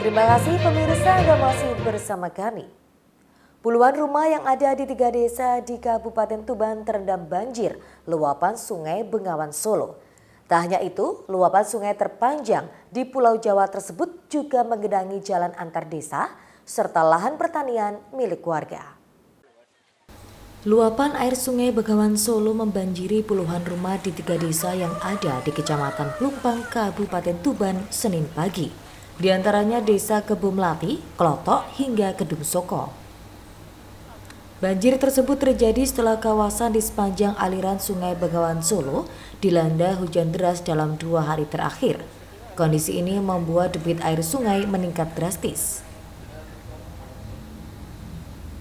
Terima kasih pemirsa Anda masih bersama kami. Puluhan rumah yang ada di 3 desa di Kabupaten Tuban terendam banjir luapan Sungai Bengawan Solo. Tak hanya itu, luapan sungai terpanjang di Pulau Jawa tersebut juga menggenangi jalan antar desa serta lahan pertanian milik warga. Luapan air Sungai Bengawan Solo membanjiri puluhan rumah di 3 desa yang ada di Kecamatan Plumpang, Kabupaten Tuban, Senin pagi. Di antaranya Desa Kebumlati, Klotok, hingga Kedung Soko. Banjir tersebut terjadi setelah kawasan di sepanjang aliran Sungai Bengawan Solo dilanda hujan deras dalam 2 hari terakhir. Kondisi ini membuat debit air sungai meningkat drastis.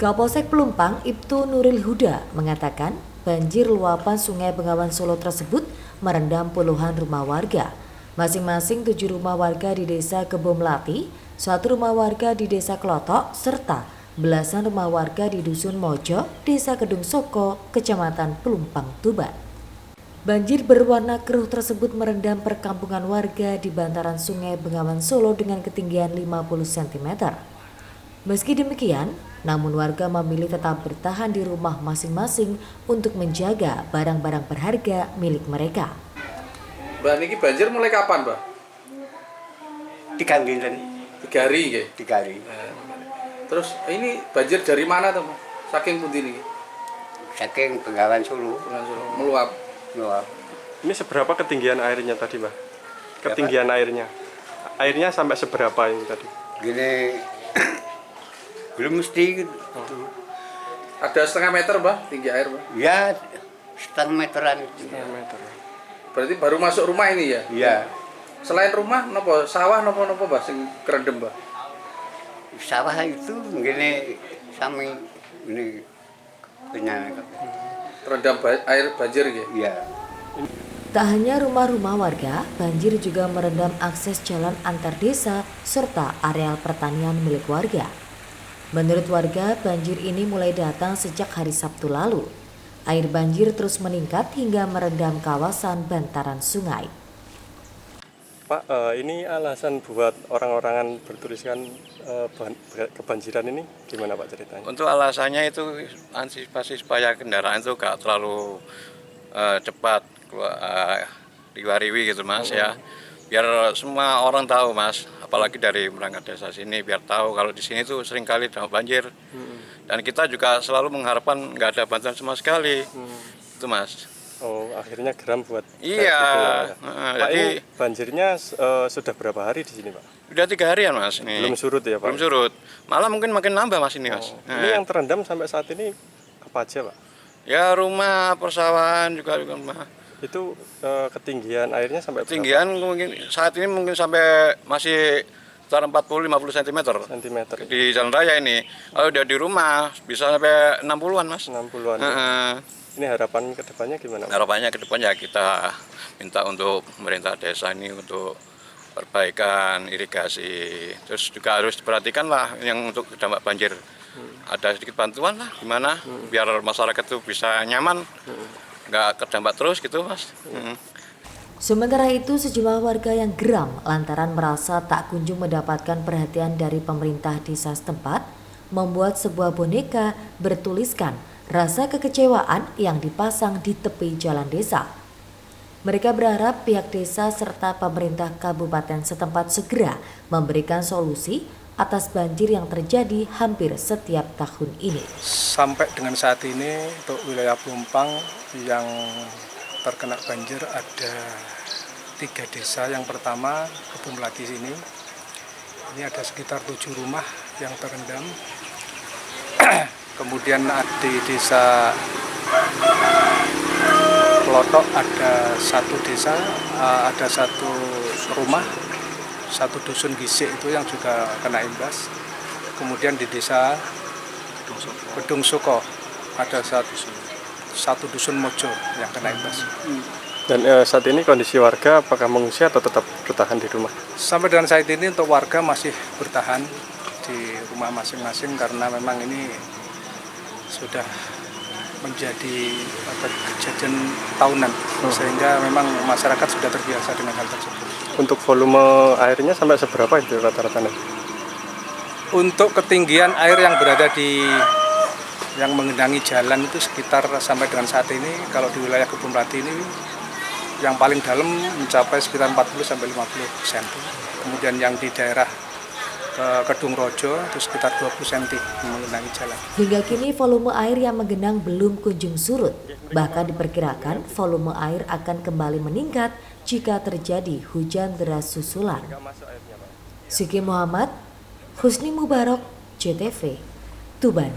Kapolsek Plumpang, Ibtu Nuril Huda, mengatakan banjir luapan Sungai Bengawan Solo tersebut merendam puluhan rumah warga. Masing-masing 7 rumah warga di Desa Kebumlati, 1 rumah warga di Desa Klotok, serta belasan rumah warga di Dusun Mojo, Desa Kedung Soko, Kecamatan Plumpang, Tuban. Banjir berwarna keruh tersebut merendam perkampungan warga di bantaran Sungai Bengawan Solo dengan ketinggian 50 cm. Meski demikian, namun warga memilih tetap bertahan di rumah masing-masing untuk menjaga barang-barang berharga milik mereka. Mbak, niki banjir mulai kapan, Mbak? 3 bulan. 3 hari nggih. 3 hari. Terus ini banjir dari mana tuh, Mas? Saking pundi niki? Saking Bengawan Solo. Meluap. Meluap. Ini seberapa ketinggian airnya tadi, Mbak? Ketinggian airnya. Airnya sampai seberapa ini tadi? Gini belum mesti gitu. Ada setengah meter, Mbak, tinggi air, Mbak? Ya setengah meteran. Setengah meter. Berarti baru masuk rumah ini ya? Iya. Selain rumah, nopo sawah nopo Mbak sing kerendem, Mbak? Sawah itu gini sami ini punya. Terendam air banjir nggih. Iya. Tak hanya rumah-rumah warga, banjir juga merendam akses jalan antar desa serta areal pertanian milik warga. Menurut warga, banjir ini mulai datang sejak hari Sabtu lalu. Air banjir terus meningkat hingga merendam kawasan bantaran sungai. Pak, ini alasan buat orang-orangan bertuliskan kebanjiran ini gimana Pak ceritanya? Untuk alasannya itu antisipasi supaya kendaraan itu gak terlalu cepat diwariwi gitu Mas ya. Biar semua orang tahu Mas, apalagi dari perangkat desa sini biar tahu kalau di sini tuh sering kali banjir. Dan kita juga selalu mengharapkan nggak ada bantuan sama sekali. Itu Mas. Oh, akhirnya geram buat Iya. Pak, ini banjirnya sudah berapa hari di sini, Pak? Udah 3 harian Mas ini. Belum surut ya, Pak? Belum surut. Malah mungkin makin nambah Mas ini Mas. Ini yang terendam sampai saat ini apa aja, Pak? Ya rumah, persawahan juga rumah. Itu ketinggian airnya sampai Ketinggian mungkin saat ini mungkin sampai masih sekitar 40-50 cm di jalan raya ini. Kalau udah di rumah bisa sampai 60-an Mas. 60-an. Ini harapan ke depannya gimana? Harapannya ke depannya kita minta untuk pemerintah desa ini untuk perbaikan irigasi. Terus juga harus diperhatikan lah yang untuk dampak banjir. Ada sedikit bantuan lah gimana biar masyarakat itu bisa nyaman. Nggak terdampak terus gitu Mas. Sementara itu sejumlah warga yang geram lantaran merasa tak kunjung mendapatkan perhatian dari pemerintah desa setempat membuat sebuah boneka bertuliskan rasa kekecewaan yang dipasang di tepi jalan desa. Mereka berharap pihak desa serta pemerintah kabupaten setempat segera memberikan solusi atas banjir yang terjadi hampir setiap tahun ini. Sampai dengan saat ini untuk wilayah Plumpang yang terkena banjir ada 3 desa. Yang pertama Kebumlati sini, ini ada sekitar 7 rumah yang terendam. Kemudian di desa Klotok ada 1 desa, ada 1 rumah, 1 dusun Gisik itu yang juga kena imbas. Kemudian di desa Kedung Soko ada 1 dusun Mojo yang kena imbas. Dan saat ini kondisi warga apakah mengungsi atau tetap bertahan di rumah? Sampai dengan saat ini untuk warga masih bertahan di rumah masing-masing karena memang ini sudah menjadi kejadian tahunan, sehingga memang masyarakat sudah terbiasa dengan hal tersebut. Untuk volume airnya sampai seberapa itu rata-rata? Untuk ketinggian air yang berada yang menggenangi jalan itu sekitar sampai dengan saat ini kalau di wilayah Kebun Mlati ini yang paling dalam mencapai sekitar 40 sampai 50 cm. Kemudian yang di daerah Kedung Rojo itu sekitar 20 cm menggenangi jalan. Hingga kini volume air yang menggenang belum kunjung surut. Bahkan diperkirakan volume air akan kembali meningkat jika terjadi hujan deras susulan. Siki Muhammad, Husni Mubarak, JTV, Tuban.